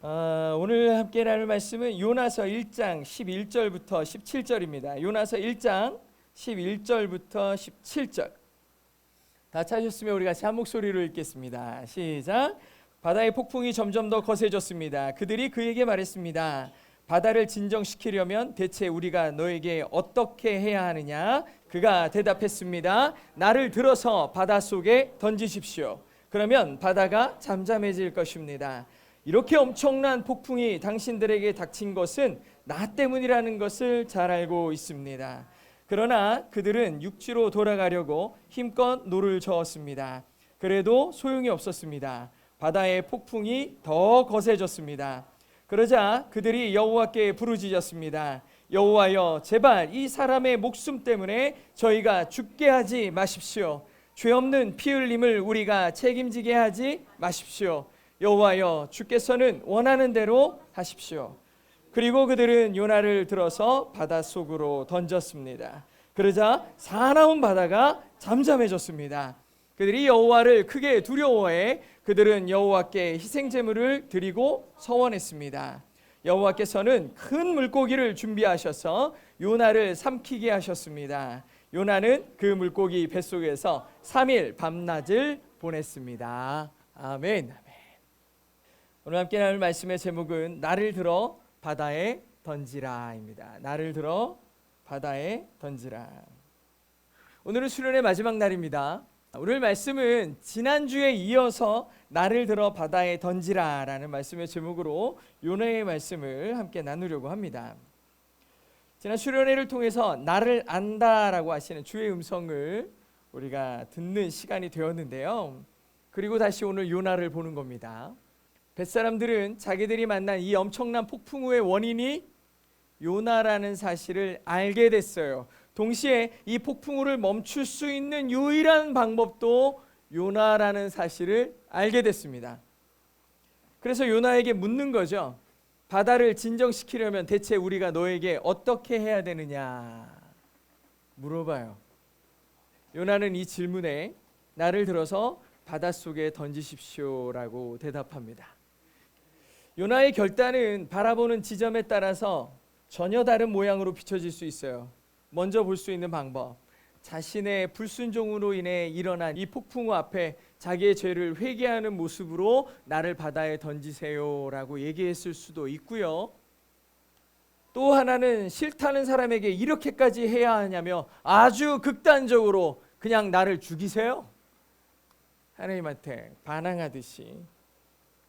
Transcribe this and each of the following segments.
오늘 함께 나눌 말씀은 요나서 1장 11절부터 17절입니다. 요나서 1장 11절부터 17절. 다 찾으셨으면 우리 같이 한 목소리로 읽겠습니다. 시작. 바다의 폭풍이 점점 더 거세졌습니다. 그들이 그에게 말했습니다. 바다를 진정시키려면 대체 우리가 너에게 어떻게 해야 하느냐? 그가 대답했습니다. 나를 들어서 바닷속에 던지십시오. 그러면 바다가 잠잠해질 것입니다. 이렇게 엄청난 폭풍이 당신들에게 닥친 것은 나 때문이라는 것을 잘 알고 있습니다. 그러나 그들은 육지로 돌아가려고 힘껏 노를 저었습니다. 그래도 소용이 없었습니다. 바다의 폭풍이 더 거세졌습니다. 그러자 그들이 여호와께 부르짖었습니다. 여호와여, 제발 이 사람의 목숨 때문에 저희가 죽게 하지 마십시오. 죄 없는 피 흘림을 우리가 책임지게 하지 마십시오. 여호와여, 주께서는 원하는 대로 하십시오. 그리고 그들은 요나를 들어서 바닷속으로 던졌습니다. 그러자 사나운 바다가 잠잠해졌습니다. 그들이 여호와를 크게 두려워해 그들은 여호와께 희생제물을 드리고 서원했습니다. 여호와께서는 큰 물고기를 준비하셔서 요나를 삼키게 하셨습니다. 요나는 그 물고기 뱃속에서 3일 밤낮을 보냈습니다. 아멘. 오늘 함께 나눌 말씀의 제목은 나를 들어 바다에 던지라입니다. 나를 들어 바다에 던지라. 오늘은 수련의 마지막 날입니다. 오늘 말씀은 지난주에 이어서 나를 들어 바다에 던지라라는 말씀의 제목으로 요나의 말씀을 함께 나누려고 합니다. 지난 수련회를 통해서 나를 안다라고 하시는 주의 음성을 우리가 듣는 시간이 되었는데요. 그리고 다시 오늘 요나를 보는 겁니다. 벳사람들은 자기들이 만난 이 엄청난 폭풍우의 원인이 요나라는 사실을 알게 됐어요. 동시에 이 폭풍우를 멈출 수 있는 유일한 방법도 요나라는 사실을 알게 됐습니다. 그래서 요나에게 묻는 거죠. 바다를 진정시키려면 대체 우리가 너에게 어떻게 해야 되느냐 물어봐요. 요나는 이 질문에 나를 들어서 바닷속에 던지십시오라고 대답합니다. 요나의 결단은 바라보는 지점에 따라서 전혀 다른 모양으로 비춰질 수 있어요. 먼저 볼 수 있는 방법, 자신의 불순종으로 인해 일어난 이 폭풍우 앞에 자기의 죄를 회개하는 모습으로 나를 바다에 던지세요라고 얘기했을 수도 있고요. 또 하나는 싫다는 사람에게 이렇게까지 해야 하냐며 아주 극단적으로 그냥 나를 죽이세요, 하나님한테 반항하듯이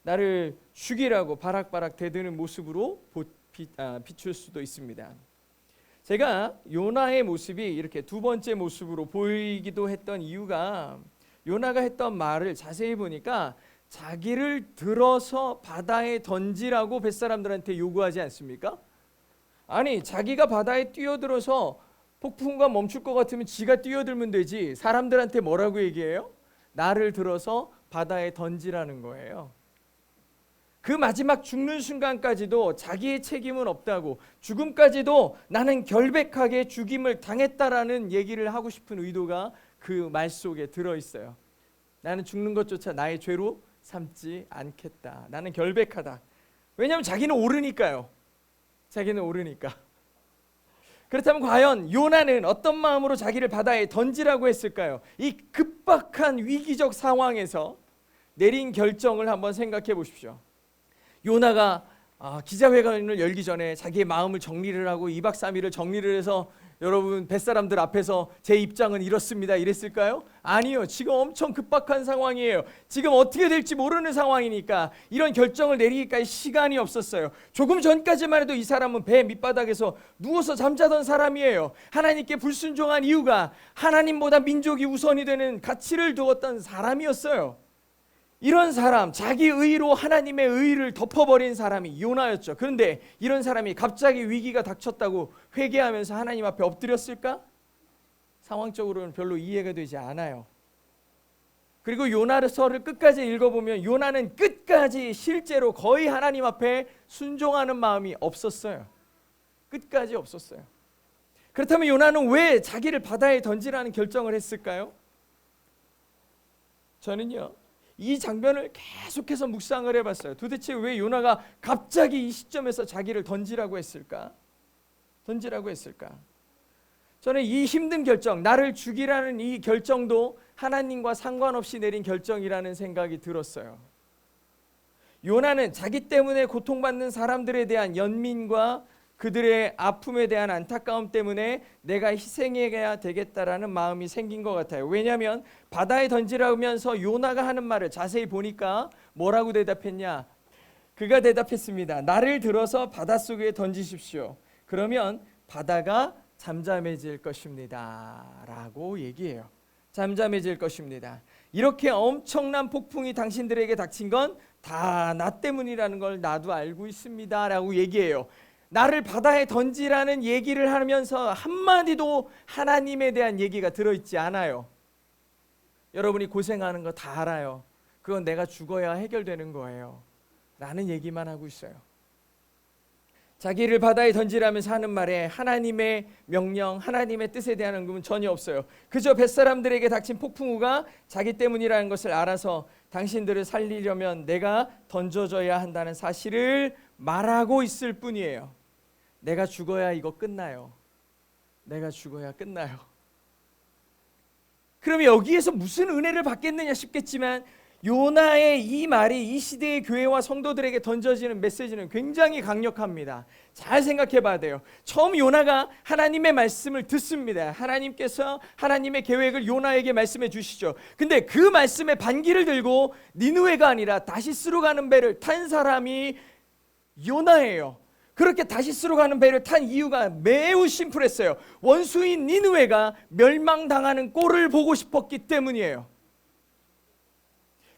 나를 죽이라고 바락바락 대드는 모습으로 비출 수도 있습니다. 제가 요나의 모습이 이렇게 두 번째 모습으로 보이기도 했던 이유가 요나가 했던 말을 자세히 보니까 자기를 들어서 바다에 던지라고 뱃사람들한테 요구하지 않습니까? 아니, 자기가 바다에 뛰어들어서 폭풍우가 멈출 것 같으면 지가 뛰어들면 되지 사람들한테 뭐라고 얘기해요? 나를 들어서 바다에 던지라는 거예요. 그 마지막 죽는 순간까지도 자기의 책임은 없다고, 죽음까지도 나는 결백하게 죽임을 당했다라는 얘기를 하고 싶은 의도가 그 말 속에 들어있어요. 나는 죽는 것조차 나의 죄로 삼지 않겠다. 나는 결백하다. 왜냐하면 자기는 오르니까요. 자기는 오르니까. 그렇다면 과연 요나는 어떤 마음으로 자기를 바다에 던지라고 했을까요? 이 급박한 위기적 상황에서 내린 결정을 한번 생각해 보십시오. 요나가 기자회견을 열기 전에 자기의 마음을 정리를 하고 2박 3일을 정리를 해서 여러분 뱃사람들 앞에서 제 입장은 이렇습니다 이랬을까요? 아니요. 지금 엄청 급박한 상황이에요. 지금 어떻게 될지 모르는 상황이니까 이런 결정을 내리기까지 시간이 없었어요. 조금 전까지만 해도 이 사람은 배 밑바닥에서 누워서 잠자던 사람이에요. 하나님께 불순종한 이유가 하나님보다 민족이 우선이 되는 가치를 두었던 사람이었어요. 이런 사람, 자기 의로 하나님의 의를 덮어버린 사람이 요나였죠. 그런데 이런 사람이 갑자기 위기가 닥쳤다고 회개하면서 하나님 앞에 엎드렸을까? 상황적으로는 별로 이해가 되지 않아요. 그리고 요나서를 끝까지 읽어보면 요나는 끝까지 실제로 거의 하나님 앞에 순종하는 마음이 없었어요. 끝까지 없었어요. 그렇다면 요나는 왜 자기를 바다에 던지라는 결정을 했을까요? 저는요, 이 장면을 계속해서 묵상을 해봤어요. 도대체 왜 요나가 갑자기 이 시점에서 자기를 던지라고 했을까? 저는 이 힘든 결정, 나를 죽이라는 이 결정도 하나님과 상관없이 내린 결정이라는 생각이 들었어요. 요나는 자기 때문에 고통받는 사람들에 대한 연민과 그들의 아픔에 대한 안타까움 때문에 내가 희생해야 되겠다라는 마음이 생긴 것 같아요. 왜냐하면 바다에 던지라면서 요나가 하는 말을 자세히 보니까 뭐라고 대답했냐? 그가 대답했습니다. 나를 들어서 바닷속에 던지십시오. 그러면 바다가 잠잠해질 것입니다. 라고 얘기해요. 잠잠해질 것입니다. 이렇게 엄청난 폭풍이 당신들에게 닥친 건 다 나 때문이라는 걸 나도 알고 있습니다. 라고 얘기해요. 나를 바다에 던지라는 얘기를 하면서 한마디도 하나님에 대한 얘기가 들어있지 않아요. 여러분이 고생하는 거 다 알아요. 그건 내가 죽어야 해결되는 거예요. 라는 얘기만 하고 있어요. 자기를 바다에 던지라면서 하는 말에 하나님의 명령, 하나님의 뜻에 대한 언급은 전혀 없어요. 그저 뱃사람들에게 닥친 폭풍우가 자기 때문이라는 것을 알아서 당신들을 살리려면 내가 던져져야 한다는 사실을 말하고 있을 뿐이에요. 내가 죽어야 이거 끝나요. 내가 죽어야 끝나요. 그러면 여기에서 무슨 은혜를 받겠느냐 싶겠지만 요나의 이 말이 이 시대의 교회와 성도들에게 던져지는 메시지는 굉장히 강력합니다. 잘 생각해 봐야 돼요. 처음 요나가 하나님의 말씀을 듣습니다. 하나님께서 하나님의 계획을 요나에게 말씀해 주시죠. 근데 그 말씀에 반기를 들고 니느웨가 아니라 다시스로 가는 배를 탄 사람이 요나예요. 그렇게 다시스로 가는 배를 탄 이유가 매우 심플했어요. 원수인 니느웨가 멸망당하는 꼴을 보고 싶었기 때문이에요.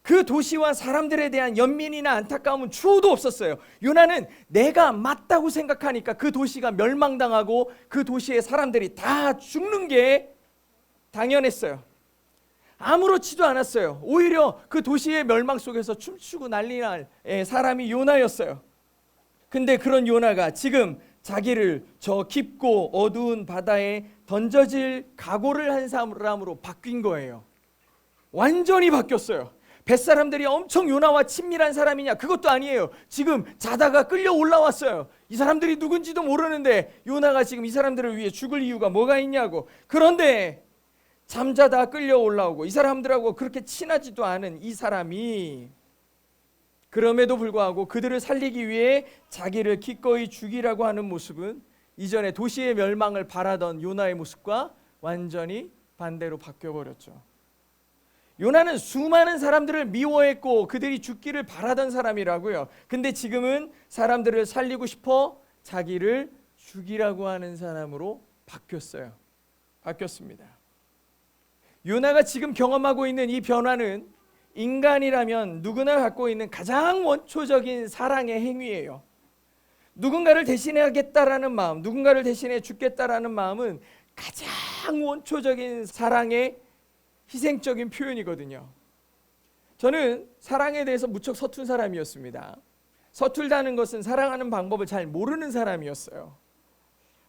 그 도시와 사람들에 대한 연민이나 안타까움은 추호도 없었어요. 요나는 내가 맞다고 생각하니까 그 도시가 멸망당하고 그 도시의 사람들이 다 죽는 게 당연했어요. 아무렇지도 않았어요. 오히려 그 도시의 멸망 속에서 춤추고 난리 날 사람이 요나였어요. 근데 그런 요나가 지금 자기를 저 깊고 어두운 바다에 던져질 각오를 한 사람으로 바뀐 거예요. 완전히 바뀌었어요. 뱃사람들이 엄청 요나와 친밀한 사람이냐? 그것도 아니에요. 지금 자다가 끌려 올라왔어요. 이 사람들이 누군지도 모르는데 요나가 지금 이 사람들을 위해 죽을 이유가 뭐가 있냐고. 그런데 잠자다 끌려 올라오고 이 사람들하고 그렇게 친하지도 않은 이 사람이 그럼에도 불구하고 그들을 살리기 위해 자기를 기꺼이 죽이라고 하는 모습은 이전에 도시의 멸망을 바라던 요나의 모습과 완전히 반대로 바뀌어버렸죠. 요나는 수많은 사람들을 미워했고 그들이 죽기를 바라던 사람이라고요. 근데 지금은 사람들을 살리고 싶어 자기를 죽이라고 하는 사람으로 바뀌었습니다. 요나가 지금 경험하고 있는 이 변화는 인간이라면 누구나 갖고 있는 가장 원초적인 사랑의 행위예요. 누군가를 대신해야겠다라는 마음, 누군가를 대신해 죽겠다라는 마음은 가장 원초적인 사랑의 희생적인 표현이거든요. 저는 사랑에 대해서 무척 서툰 사람이었습니다. 서툴다는 것은 사랑하는 방법을 잘 모르는 사람이었어요.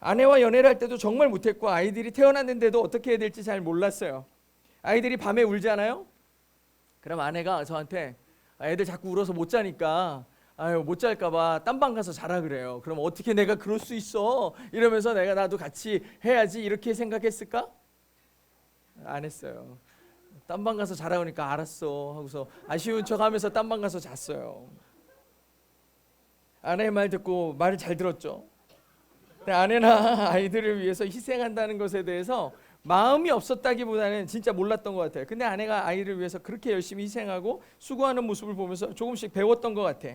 아내와 연애를 할 때도 정말 못했고 아이들이 태어났는데도 어떻게 해야 될지 잘 몰랐어요. 아이들이 밤에 울잖아요. 그럼 아내가 저한테 애들 자꾸 울어서 못 자니까 못 잘까봐 딴방 가서 자라 그래요. 그럼 어떻게 내가 그럴 수 있어? 이러면서 나도 같이 해야지 이렇게 생각했을까? 안 했어요. 딴방 가서 자라고 하니까 알았어 하고서 아쉬운 척하면서 딴방 가서 잤어요. 아내의 말 듣고 말을 잘 들었죠. 근데 아내나 아이들을 위해서 희생한다는 것에 대해서 마음이 없었다기보다는 진짜 몰랐던 것 같아요. 근데 아내가 아이를 위해서 그렇게 열심히 희생하고 수고하는 모습을 보면서 조금씩 배웠던 것 같아.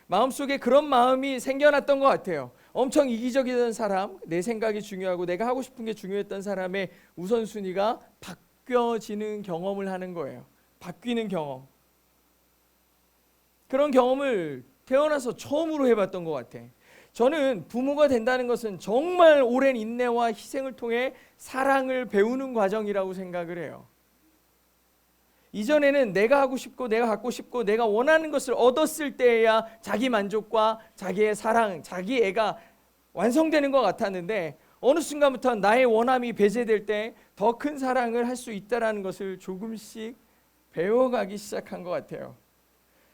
마음속에 그런 마음이 생겨났던 것 같아요. 엄청 이기적이던 사람, 내 생각이 중요하고 내가 하고 싶은 게 중요했던 사람의 우선순위가 바뀌어지는 경험을 하는 거예요. 바뀌는 경험. 그런 경험을 태어나서 처음으로 해봤던 것 같아. 저는 부모가 된다는 것은 정말 오랜 인내와 희생을 통해 사랑을 배우는 과정이라고 생각을 해요. 이전에는 내가 하고 싶고 내가 갖고 싶고 내가 원하는 것을 얻었을 때야 자기 만족과 자기의 사랑, 자기 애가 완성되는 것 같았는데 어느 순간부터 나의 원함이 배제될 때 더 큰 사랑을 할 수 있다는 것을 조금씩 배워가기 시작한 것 같아요.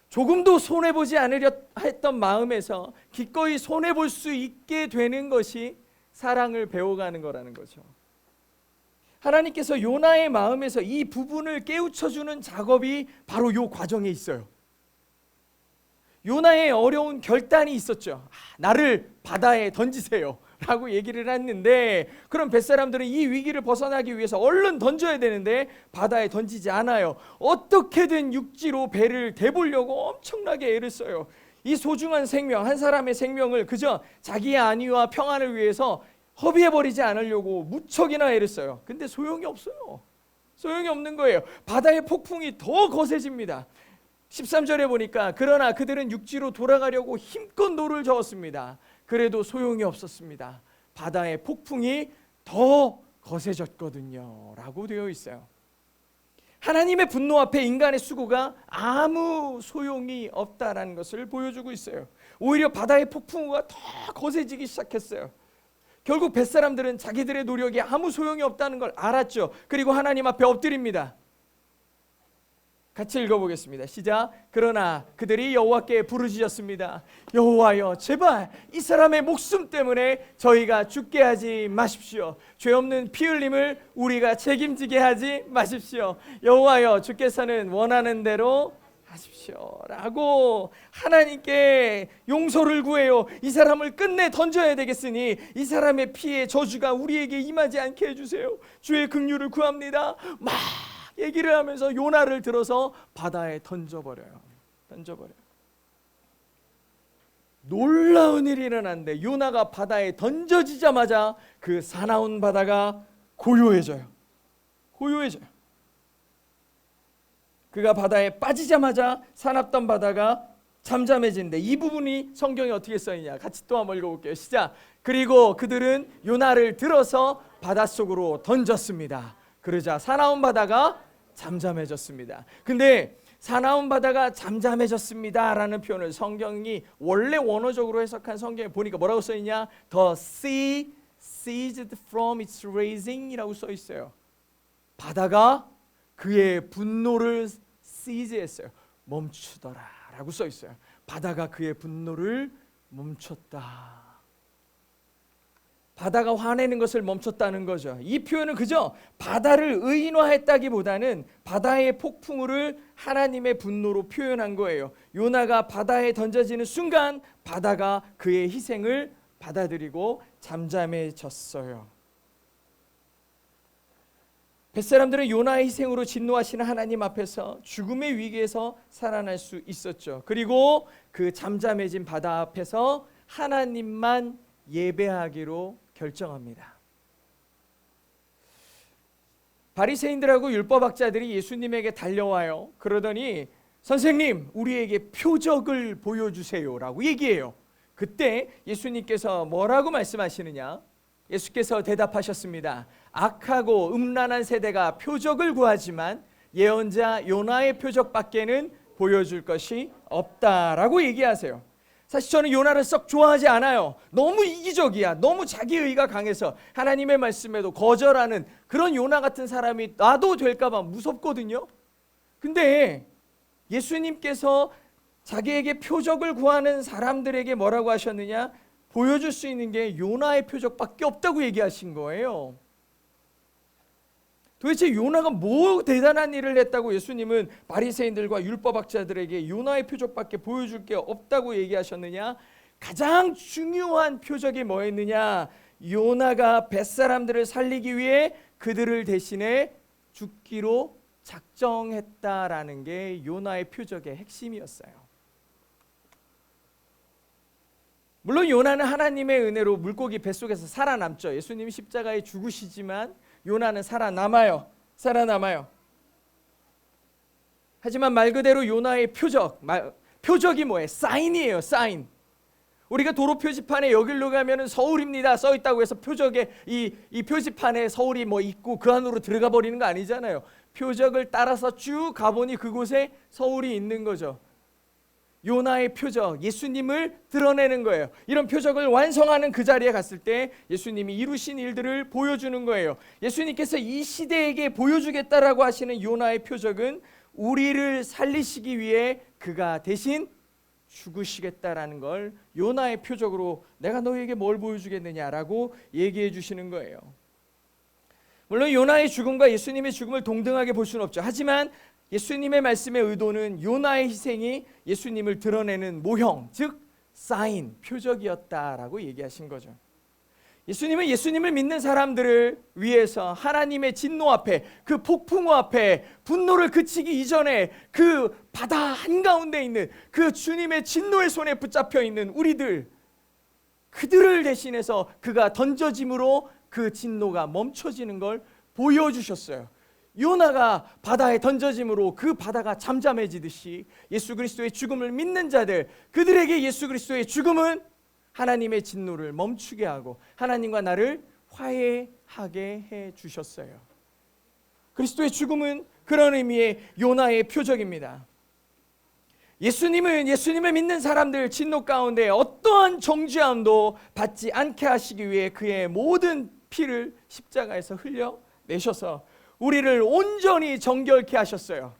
조금도 손해보지 않으려 했던 마음에서 기꺼이 손해볼 수 있게 되는 것이 사랑을 배워가는 거라는 거죠. 하나님께서 요나의 마음에서 이 부분을 깨우쳐주는 작업이 바로 이 과정에 있어요. 요나의 어려운 결단이 있었죠. 나를 바다에 던지세요 라고 얘기를 했는데, 그럼 뱃사람들은 이 위기를 벗어나기 위해서 얼른 던져야 되는데 바다에 던지지 않아요. 어떻게든 육지로 배를 대보려고 엄청나게 애를 써요. 이 소중한 생명, 한 사람의 생명을 그저 자기의 안위와 평안을 위해서 허비해버리지 않으려고 무척이나 애를 써요. 근데 소용이 없어요. 소용이 없는 거예요. 바다의 폭풍이 더 거세집니다. 13절에 보니까 그러나 그들은 육지로 돌아가려고 힘껏 노를 저었습니다. 그래도 소용이 없었습니다. 바다의 폭풍이 더 거세졌거든요 라고 되어 있어요. 하나님의 분노 앞에 인간의 수고가 아무 소용이 없다라는 것을 보여주고 있어요. 오히려 바다의 폭풍우가 더 거세지기 시작했어요. 결국 뱃사람들은 자기들의 노력이 아무 소용이 없다는 걸 알았죠. 그리고 하나님 앞에 엎드립니다. 같이 읽어보겠습니다. 시작. 그러나 그들이 여호와께 부르짖었습니다. 여호와여, 제발 이 사람의 목숨 때문에 저희가 죽게 하지 마십시오. 죄 없는 피 흘림을 우리가 책임지게 하지 마십시오. 여호와여, 주께서는 원하는 대로 하십시오 라고 하나님께 용서를 구해요. 이 사람을 끝내 던져야 되겠으니 이 사람의 피의 저주가 우리에게 임하지 않게 해주세요. 주의 긍휼을 구합니다. 막 얘기를 하면서 요나를 들어서 바다에 던져버려요. 놀라운 일이 일어났는데 요나가 바다에 던져지자마자 그 사나운 바다가 고요해져요. 그가 바다에 빠지자마자 사납던 바다가 잠잠해지는데, 이 부분이 성경에 어떻게 써있냐, 같이 또 한번 읽어볼게요. 시작. 그리고 그들은 요나를 들어서 바닷속으로 던졌습니다. 그러자 사나운 바다가 잠잠해졌습니다. 근데 사나운 바다가 잠잠해졌습니다 라는 표현을 성경이 원래 원어적으로 해석한 성경에 보니까 뭐라고 써있냐, The sea ceased from its raging 이라고 써있어요. 바다가 그의 분노를 cease했어요. 멈추더라 라고 써있어요. 바다가 그의 분노를 멈췄다. 바다가 화내는 것을 멈췄다는 거죠. 이 표현은 그저 바다를 의인화했다기보다는 바다의 폭풍우를 하나님의 분노로 표현한 거예요. 요나가 바다에 던져지는 순간 바다가 그의 희생을 받아들이고 잠잠해졌어요. 뱃사람들은 요나의 희생으로 진노하시는 하나님 앞에서 죽음의 위기에서 살아날 수 있었죠. 그리고 그 잠잠해진 바다 앞에서 하나님만 예배하기로 결정합니다. 바리새인들하고 율법학자들이 예수님에게 달려와요. 그러더니 선생님, 우리에게 표적을 보여주세요 라고 얘기해요. 그때 예수님께서 뭐라고 말씀하시느냐? 예수께서 대답하셨습니다. 악하고 음란한 세대가 표적을 구하지만 예언자 요나의 표적밖에는 보여줄 것이 없다라고 얘기하세요. 사실 저는 요나를 썩 좋아하지 않아요. 너무 이기적이야. 너무 자기의가 강해서 하나님의 말씀에도 거절하는 그런 요나 같은 사람이 나도 될까 봐 무섭거든요. 근데 예수님께서 자기에게 표적을 구하는 사람들에게 뭐라고 하셨느냐? 보여줄 수 있는 게 요나의 표적밖에 없다고 얘기하신 거예요. 도대체 요나가 뭐 대단한 일을 했다고 예수님은 바리새인들과 율법학자들에게 요나의 표적밖에 보여줄 게 없다고 얘기하셨느냐? 가장 중요한 표적이 뭐였느냐? 요나가 뱃사람들을 살리기 위해 그들을 대신해 죽기로 작정했다라는 게 요나의 표적의 핵심이었어요. 물론 요나는 하나님의 은혜로 물고기 뱃속에서 살아남죠. 예수님이 십자가에 죽으시지만 요나는 살아남아요. 하지만 말 그대로 요나의 표적이 뭐예요? 사인이에요. 사인. 우리가 도로 표지판에 여기로 가면은 서울입니다 써 있다고 해서 표적에 이 표지판에 서울이 뭐 있고 그 안으로 들어가 버리는 거 아니잖아요. 표적을 따라서 쭉 가보니 그곳에 서울이 있는 거죠. 요나의 표적, 예수님을 드러내는 거예요. 이런 표적을 완성하는 그 자리에 갔을 때 예수님이 이루신 일들을 보여주는 거예요. 예수님께서 이 시대에게 보여주겠다라고 하시는 요나의 표적은 우리를 살리시기 위해 그가 대신 죽으시겠다라는 걸 요나의 표적으로 내가 너희에게 뭘 보여주겠느냐라고 얘기해 주시는 거예요. 물론 요나의 죽음과 예수님의 죽음을 동등하게 볼 수는 없죠. 하지만 예수님의 말씀의 의도는 요나의 희생이 예수님을 드러내는 모형, 즉 사인, 표적이었다라고 얘기하신 거죠. 예수님은 예수님을 믿는 사람들을 위해서 하나님의 진노 앞에, 그 폭풍우 앞에 분노를 그치기 이전에 그 바다 한가운데 있는 그 주님의 진노의 손에 붙잡혀 있는 우리들, 그들을 대신해서 그가 던져짐으로 그 진노가 멈춰지는 걸 보여주셨어요. 요나가 바다에 던져짐으로 그 바다가 잠잠해지듯이 예수 그리스도의 죽음을 믿는 자들, 그들에게 예수 그리스도의 죽음은 하나님의 진노를 멈추게 하고 하나님과 나를 화해하게 해 주셨어요. 그리스도의 죽음은 그런 의미의 요나의 표적입니다. 예수님은 예수님을 믿는 사람들 진노 가운데 어떠한 정죄함도 받지 않게 하시기 위해 그의 모든 피를 십자가에서 흘려내셔서 우리를 온전히 정결케 하셨어요.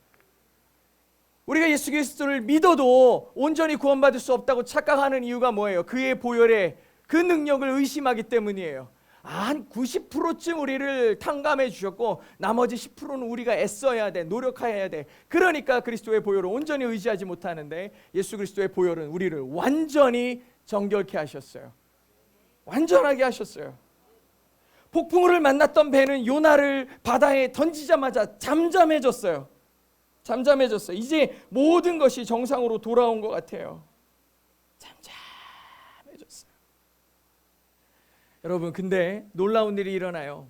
우리가 예수 그리스도를 믿어도 온전히 구원받을 수 없다고 착각하는 이유가 뭐예요? 그의 보혈에 그 능력을 의심하기 때문이에요. 한 90%쯤 우리를 탕감해 주셨고 나머지 10%는 우리가 애써야 돼, 노력해야 돼. 그러니까 그리스도의 보혈을 온전히 의지하지 못하는데 예수 그리스도의 보혈은 우리를 완전히 정결케 하셨어요. 완전하게 하셨어요. 폭풍우를 만났던 배는 요나를 바다에 던지자마자 잠잠해졌어요. 잠잠해졌어요. 이제 모든 것이 정상으로 돌아온 것 같아요. 잠잠해졌어요. 여러분, 근데 놀라운 일이 일어나요.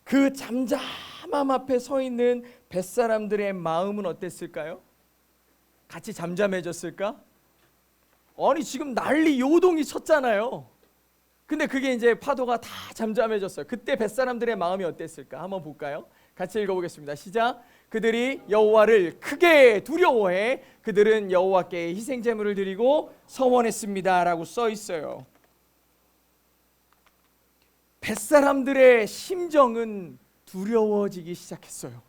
그 잠잠함 앞에 서 있는 뱃사람들의 마음은 어땠을까요? 같이 잠잠해졌을까? 아니, 지금 난리 요동이 쳤잖아요. 근데 그게 이제 파도가 다 잠잠해졌어요. 그때 뱃사람들의 마음이 어땠을까? 한번 볼까요? 같이 읽어보겠습니다. 시작. 그들이 여호와를 크게 두려워해 그들은 여호와께 희생 제물을 드리고 서원했습니다 라고 써 있어요. 뱃사람들의 심정은 두려워지기 시작했어요.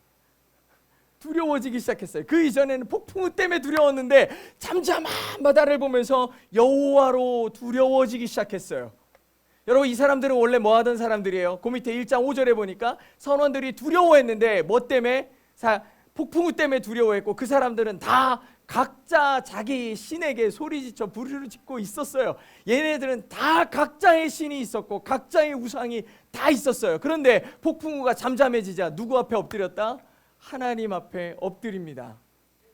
두려워지기 시작했어요. 그 이전에는 폭풍우 때문에 두려웠는데 잠잠한 바다를 보면서 여호와로 두려워지기 시작했어요. 여러분, 이 사람들은 원래 뭐 하던 사람들이에요? 그 밑에 1장 5절에 보니까 선원들이 두려워했는데 뭐 때문에? 폭풍우 때문에 두려워했고 그 사람들은 다 각자 자기 신에게 소리지쳐 부르짖고 짓고 있었어요. 얘네들은 다 각자의 신이 있었고 각자의 우상이 다 있었어요. 그런데 폭풍우가 잠잠해지자 누구 앞에 엎드렸다? 하나님 앞에 엎드립니다.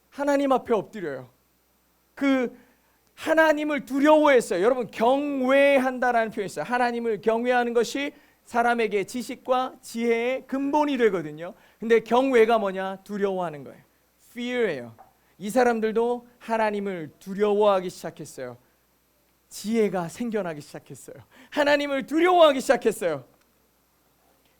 하나님 앞에 엎드려요. 그 하나님을 두려워했어요. 여러분, 경외한다라는 표현이 있어요. 하나님을 경외하는 것이 사람에게 지식과 지혜의 근본이 되거든요. 근데 경외가 뭐냐? 두려워하는 거예요. fear예요. 이 사람들도 하나님을 두려워하기 시작했어요. 지혜가 생겨나기 시작했어요. 하나님을 두려워하기 시작했어요.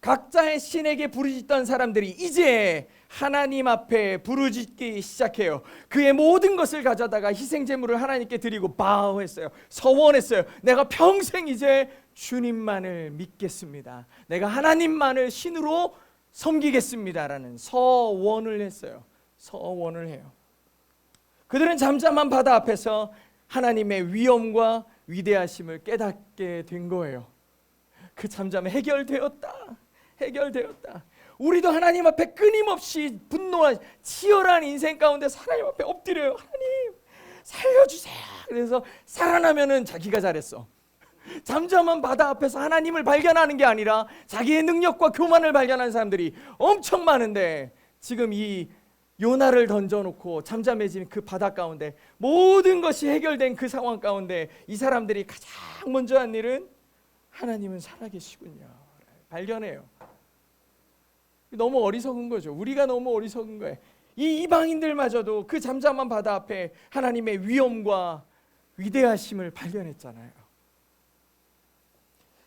각자의 신에게 부르짖던 사람들이 이제 하나님 앞에 부르짖기 시작해요. 그의 모든 것을 가져다가 희생제물을 하나님께 드리고 바우했어요. 서원했어요. 내가 평생 이제 주님만을 믿겠습니다. 내가 하나님만을 신으로 섬기겠습니다라는 서원을 했어요. 서원을 해요. 그들은 잠잠한 바다 앞에서 하나님의 위엄과 위대하심을 깨닫게 된 거예요. 그 잠잠이 해결되었다. 해결되었다. 우리도 하나님 앞에 끊임없이 분노한 치열한 인생 가운데 하나님 앞에 엎드려요. 하나님 살려주세요. 그래서 살아나면은 자기가 잘했어. 잠잠한 바다 앞에서 하나님을 발견하는 게 아니라 자기의 능력과 교만을 발견하는 사람들이 엄청 많은데 지금 이 요나를 던져놓고 잠잠해진 그 바다 가운데 모든 것이 해결된 그 상황 가운데 이 사람들이 가장 먼저 한 일은 하나님은 살아계시군요. 발견해요. 너무 어리석은 거죠. 우리가 너무 어리석은 거예요. 이 이방인들마저도 그 잠잠한 바다 앞에 하나님의 위엄과 위대하심을 발견했잖아요.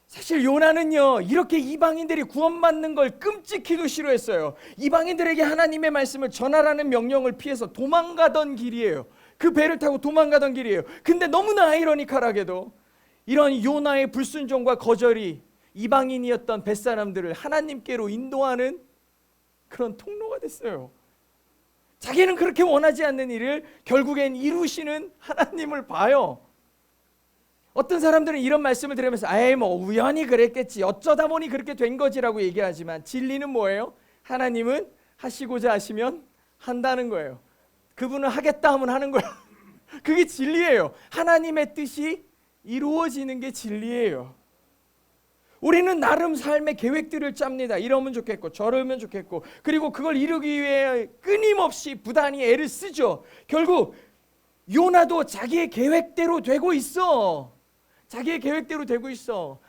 사실 요나는요, 이렇게 이방인들이 구원받는 걸 끔찍히도 싫어했어요. 이방인들에게 하나님의 말씀을 전하라는 명령을 피해서 도망가던 길이에요. 그 배를 타고 도망가던 길이에요. 근데 너무나 아이러니컬하게도 이런 요나의 불순종과 거절이 이방인이었던 뱃사람들을 하나님께로 인도하는 그런 통로가 됐어요. 자기는 그렇게 원하지 않는 일을 결국엔 이루시는 하나님을 봐요. 어떤 사람들은 이런 말씀을 들으면서 아이 뭐 우연히 그랬겠지, 어쩌다 보니 그렇게 된 거지라고 얘기하지만 진리는 뭐예요? 하나님은 하시고자 하시면 한다는 거예요. 그분은 하겠다 하면 하는 거예요. 그게 진리예요. 하나님의 뜻이 이루어지는 게 진리예요. 우리는 나름 삶의 계획들을 짭니다. 이러면 좋겠고 저러면 좋겠고, 그리고 그걸 이루기 위해 끊임없이 부단히 애를 쓰죠. 결국 요나도 자기의 계획대로 되고 있어. 자기의 계획대로 되고 있어.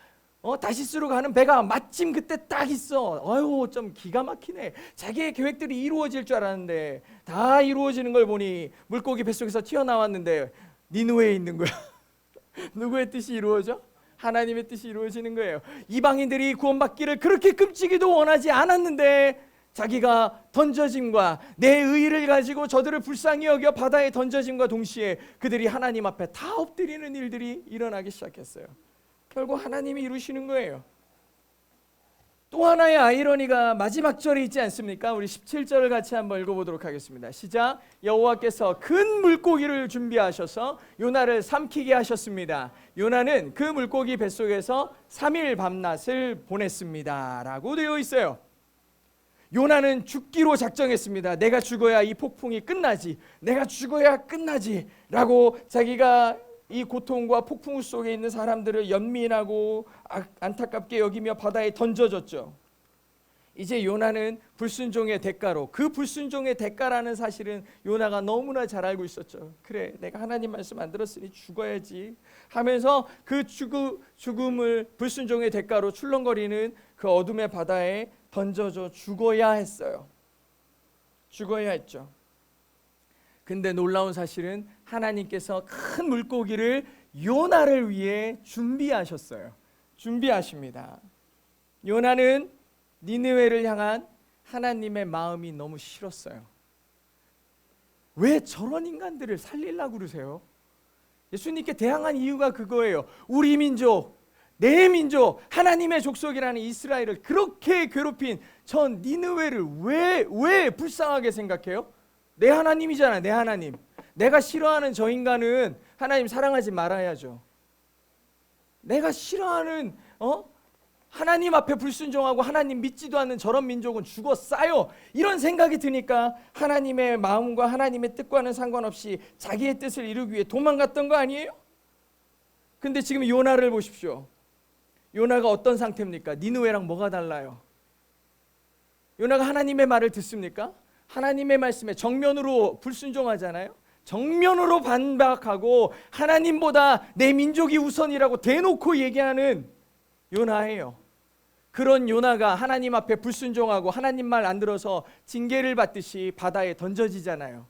다시스로 가는 배가 마침 그때 딱 있어. 아유, 좀 기가 막히네. 자기의 계획들이 이루어질 줄 알았는데 다 이루어지는 걸 보니 물고기 뱃속에서 튀어나왔는데 니느웨에 있는 거야. 누구의 뜻이 이루어져? 하나님의 뜻이 이루어지는 거예요. 이방인들이 구원받기를 그렇게 끔찍이도 원하지 않았는데 자기가 던져짐과 내 의의를 가지고 저들을 불쌍히 여겨 바다에 던져짐과 동시에 그들이 하나님 앞에 다 엎드리는 일들이 일어나기 시작했어요. 결국 하나님이 이루시는 거예요. 또 하나의 아이러니가 마지막 절에 있지 않습니까? 우리 17절을 같이 한번 읽어보도록 하겠습니다. 시작. 여호와께서 큰 물고기를 준비하셔서 요나를 삼키게 하셨습니다. 요나는 그 물고기 뱃속에서 3일 밤낮을 보냈습니다 라고 되어 있어요. 요나는 죽기로 작정했습니다. 내가 죽어야 이 폭풍이 끝나지, 내가 죽어야 끝나지 라고 자기가 이 고통과 폭풍 속에 있는 사람들을 연민하고 안타깝게 여기며 바다에 던져졌죠. 이제 요나는 불순종의 대가로, 그 불순종의 대가라는 사실은 요나가 너무나 잘 알고 있었죠. 그래, 내가 하나님 말씀 안 들었으니 죽어야지 하면서 그 죽음을 불순종의 대가로 출렁거리는 그 어둠의 바다에 던져져 죽어야 했어요. 죽어야 했죠. 근데 놀라운 사실은 하나님께서 큰 물고기를 요나를 위해 준비하셨어요. 준비하십니다. 요나는 니느웨를 향한 하나님의 마음이 너무 싫었어요. 왜 저런 인간들을 살리려고 그러세요? 예수님께 대항한 이유가 그거예요. 우리 민족, 내 민족, 하나님의 족속이라는 이스라엘을 그렇게 괴롭힌 저 니느웨를 왜 불쌍하게 생각해요? 내 하나님이잖아요. 내 하나님. 내가 싫어하는 저 인간은 하나님 사랑하지 말아야죠. 내가 싫어하는 하나님 앞에 불순종하고 하나님 믿지도 않는 저런 민족은 죽어 싸요. 이런 생각이 드니까 하나님의 마음과 하나님의 뜻과는 상관없이 자기의 뜻을 이루기 위해 도망갔던 거 아니에요? 근데 지금 요나를 보십시오. 요나가 어떤 상태입니까? 니느웨랑 뭐가 달라요? 요나가 하나님의 말을 듣습니까? 하나님의 말씀에 정면으로 불순종하잖아요. 정면으로 반박하고 하나님보다 내 민족이 우선이라고 대놓고 얘기하는 요나예요. 그런 요나가 하나님 앞에 불순종하고 하나님 말 안 들어서 징계를 받듯이 바다에 던져지잖아요.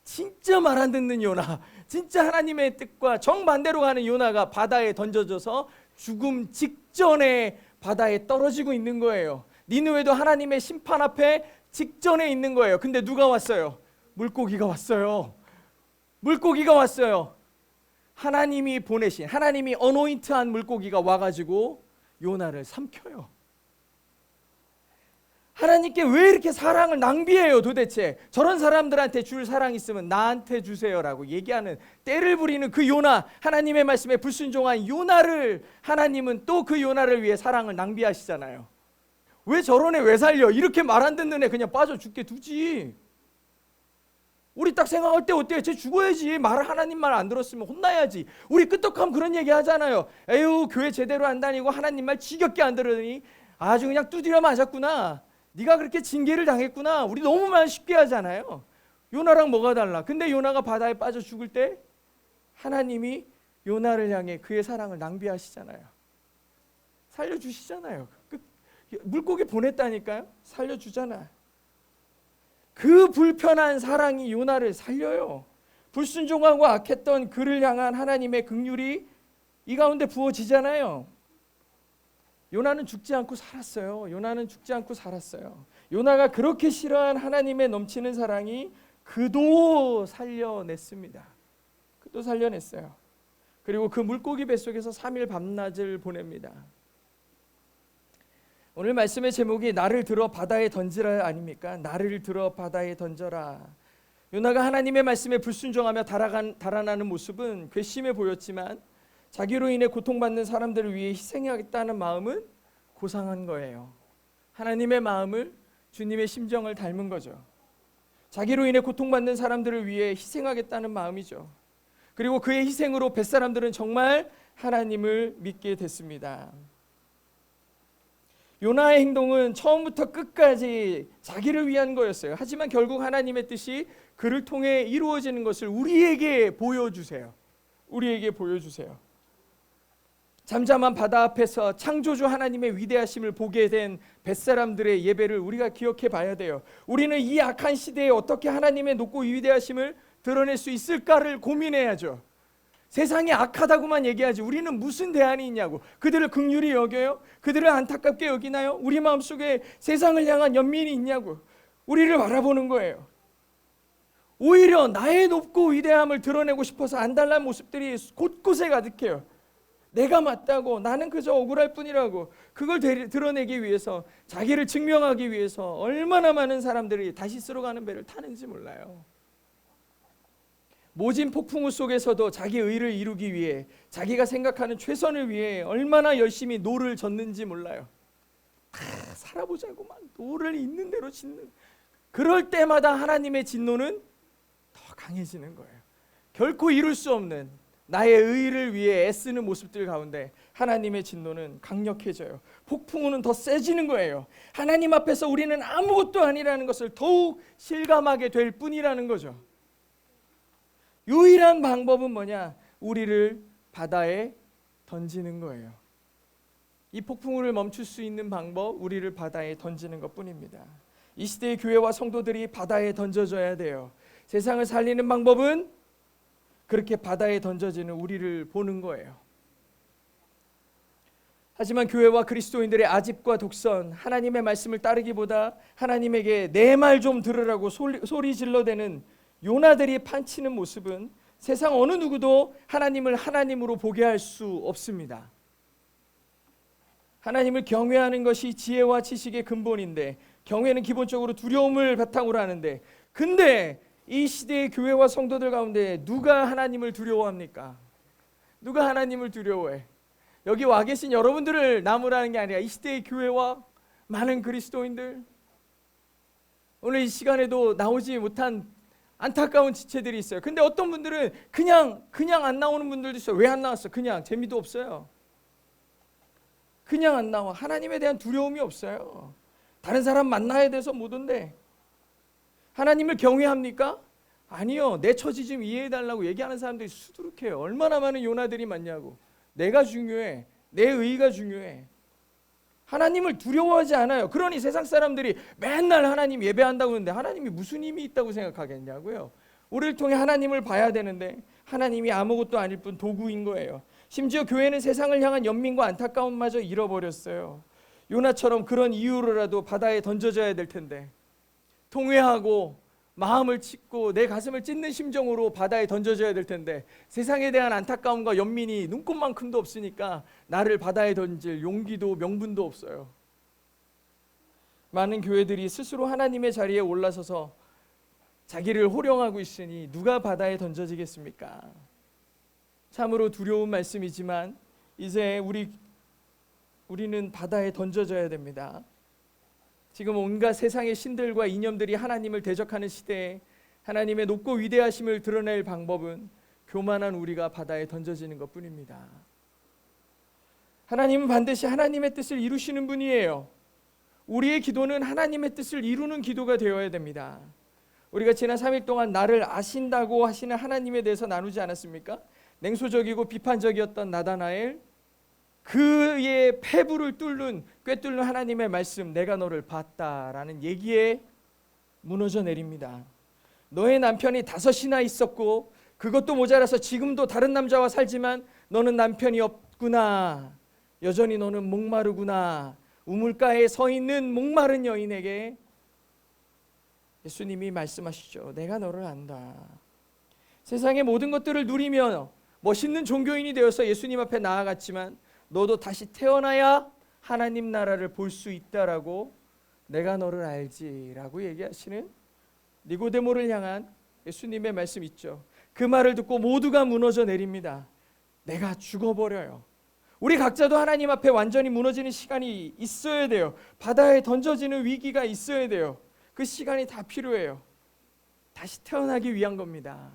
진짜 말 안 듣는 요나, 진짜 하나님의 뜻과 정반대로 가는 요나가 바다에 던져져서 죽음 직전에 바다에 떨어지고 있는 거예요. 니느웨도 하나님의 심판 앞에 직전에 있는 거예요. 근데 누가 왔어요? 물고기가 왔어요. 물고기가 왔어요. 하나님이 보내신, 하나님이 어노인트한 물고기가 와가지고 요나를 삼켜요. 하나님께 왜 이렇게 사랑을 낭비해요 도대체? 저런 사람들한테 줄 사랑 있으면 나한테 주세요라고 얘기하는, 때를 부리는 그 요나, 하나님의 말씀에 불순종한 요나를 하나님은 또 그 요나를 위해 사랑을 낭비하시잖아요. 왜 저런 애 왜 살려? 이렇게 말 안 듣는 애 그냥 빠져 죽게 두지. 우리 딱 생각할 때 어때요? 쟤 죽어야지. 하나님 말 안 들었으면 혼나야지. 우리 끄떡하면 그런 얘기 하잖아요. 에휴, 교회 제대로 안 다니고 하나님 말 지겹게 안 들으니 아주 그냥 두드려 맞았구나. 네가 그렇게 징계를 당했구나. 우리 너무 말 쉽게 하잖아요. 요나랑 뭐가 달라? 근데 요나가 바다에 빠져 죽을 때 하나님이 요나를 향해 그의 사랑을 낭비하시잖아요. 살려주시잖아요. 물고기 보냈다니까요. 살려주잖아. 그 불편한 사랑이 요나를 살려요. 불순종하고 악했던 그를 향한 하나님의 긍휼이 이 가운데 부어지잖아요. 요나는 죽지 않고 살았어요. 요나는 죽지 않고 살았어요. 요나가 그렇게 싫어한 하나님의 넘치는 사랑이 그도 살려냈습니다. 그도 살려냈어요. 그리고 그 물고기 뱃속에서 3일 밤낮을 보냅니다. 오늘 말씀의 제목이 나를 들어 바다에 던지라 아닙니까? 나를 들어 바다에 던져라. 요나가 하나님의 말씀에 불순종하며 달아나는 모습은 괘씸해 보였지만 자기로 인해 고통받는 사람들을 위해 희생하겠다는 마음은 고상한 거예요. 하나님의 마음을, 주님의 심정을 닮은 거죠. 자기로 인해 고통받는 사람들을 위해 희생하겠다는 마음이죠. 그리고 그의 희생으로 벳사람들은 정말 하나님을 믿게 됐습니다. 요나의 행동은 처음부터 끝까지 자기를 위한 거였어요. 하지만 결국 하나님의 뜻이 그를 통해 이루어지는 것을 우리에게 보여주세요. 우리에게 보여주세요. 잠잠한 바다 앞에서 창조주 하나님의 위대하심을 보게 된 벳사람들의 예배를 우리가 기억해 봐야 돼요. 우리는 이 악한 시대에 어떻게 하나님의 높고 위대하심을 드러낼 수 있을까를 고민해야죠. 세상이 악하다고만 얘기하지 우리는 무슨 대안이 있냐고. 그들을 긍휼히 여겨요? 그들을 안타깝게 여기나요? 우리 마음속에 세상을 향한 연민이 있냐고. 우리를 바라보는 거예요. 오히려 나의 높고 위대함을 드러내고 싶어서 안달난 모습들이 곳곳에 가득해요. 내가 맞다고, 나는 그저 억울할 뿐이라고. 그걸 드러내기 위해서, 자기를 증명하기 위해서 얼마나 많은 사람들이 다시 쓸어가는 배를 타는지 몰라요. 모진 폭풍우 속에서도 자기 의를 이루기 위해, 자기가 생각하는 최선을 위해 얼마나 열심히 노를 젓는지 몰라요. 다 살아보자고 막 노를 있는 대로 짓는. 그럴 때마다 하나님의 진노는 더 강해지는 거예요. 결코 이룰 수 없는 나의 의를 위해 애쓰는 모습들 가운데 하나님의 진노는 강력해져요. 폭풍우는 더 세지는 거예요. 하나님 앞에서 우리는 아무것도 아니라는 것을 더욱 실감하게 될 뿐이라는 거죠. 유일한 방법은 뭐냐? 우리를 바다에 던지는 거예요. 이 폭풍우를 멈출 수 있는 방법, 우리를 바다에 던지는 것뿐입니다. 이 시대의 교회와 성도들이 바다에 던져져야 돼요. 세상을 살리는 방법은 그렇게 바다에 던져지는 우리를 보는 거예요. 하지만 교회와 그리스도인들의 아집과 독선, 하나님의 말씀을 따르기보다 하나님에게 내 말 좀 들으라고 소리 질러대는 요나들이 판치는 모습은 세상 어느 누구도 하나님을 하나님으로 보게 할 수 없습니다. 하나님을 경외하는 것이 지혜와 지식의 근본인데, 경외는 기본적으로 두려움을 바탕으로 하는데, 근데 이 시대의 교회와 성도들 가운데 누가 하나님을 두려워합니까? 누가 하나님을 두려워해? 여기 와 계신 여러분들을 나무라는 게 아니라 이 시대의 교회와 많은 그리스도인들, 오늘 이 시간에도 나오지 못한 안타까운 지체들이 있어요. 근데 어떤 분들은 그냥 안 나오는 분들도 있어요. 왜 안 나왔어? 그냥 재미도 없어요. 그냥 안 나와. 하나님에 대한 두려움이 없어요. 다른 사람 만나야 돼서 못 온대. 하나님을 경외합니까? 아니요. 내 처지 좀 이해해달라고 얘기하는 사람들이 수두룩해요. 얼마나 많은 요나들이 많냐고. 내가 중요해. 내 의의가 중요해. 하나님을 두려워하지 않아요. 그러니 세상 사람들이 맨날 하나님 예배한다고 하는데 하나님이 무슨 힘이 있다고 생각하겠냐고요. 우리를 통해 하나님을 봐야 되는데 하나님이 아무것도 아닐 뿐 도구인 거예요. 심지어 교회는 세상을 향한 연민과 안타까움마저 잃어버렸어요. 요나처럼 그런 이유로라도 바다에 던져져야 될 텐데, 통회하고 마음을 찢고 내 가슴을 찢는 심정으로 바다에 던져져야 될 텐데, 세상에 대한 안타까움과 연민이 눈꽃만큼도 없으니까 나를 바다에 던질 용기도 명분도 없어요. 많은 교회들이 스스로 하나님의 자리에 올라서서 자기를 호령하고 있으니 누가 바다에 던져지겠습니까? 참으로 두려운 말씀이지만 이제 우리는 바다에 던져져야 됩니다. 지금 온갖 세상의 신들과 이념들이 하나님을 대적하는 시대에 하나님의 높고 위대하심을 드러낼 방법은 교만한 우리가 바다에 던져지는 것뿐입니다. 하나님은 반드시 하나님의 뜻을 이루시는 분이에요. 우리의 기도는 하나님의 뜻을 이루는 기도가 되어야 됩니다. 우리가 지난 3일 동안 나를 아신다고 하시는 하나님에 대해서 나누지 않았습니까? 냉소적이고 비판적이었던 나다나엘, 그의 폐부를 꿰뚫는 하나님의 말씀, 내가 너를 봤다라는 얘기에 무너져 내립니다. 너의 남편이 5이나 있었고 그것도 모자라서 지금도 다른 남자와 살지만 너는 남편이 없구나. 여전히 너는 목마르구나. 우물가에 서 있는 목마른 여인에게 예수님이 말씀하시죠. 내가 너를 안다. 세상의 모든 것들을 누리며 멋있는 종교인이 되어서 예수님 앞에 나아갔지만 너도 다시 태어나야 하나님 나라를 볼 수 있다라고 내가 너를 알지라고 얘기하시는 니고데모를 향한 예수님의 말씀 있죠. 그 말을 듣고 모두가 무너져 내립니다. 내가 죽어버려요. 우리 각자도 하나님 앞에 완전히 무너지는 시간이 있어야 돼요. 바다에 던져지는 위기가 있어야 돼요. 그 시간이 다 필요해요. 다시 태어나기 위한 겁니다.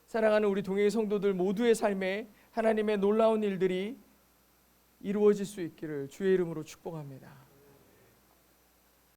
사랑하는 우리 동행의 성도들 모두의 삶에 하나님의 놀라운 일들이 이루어질 수 있기를 주의 이름으로 축복합니다.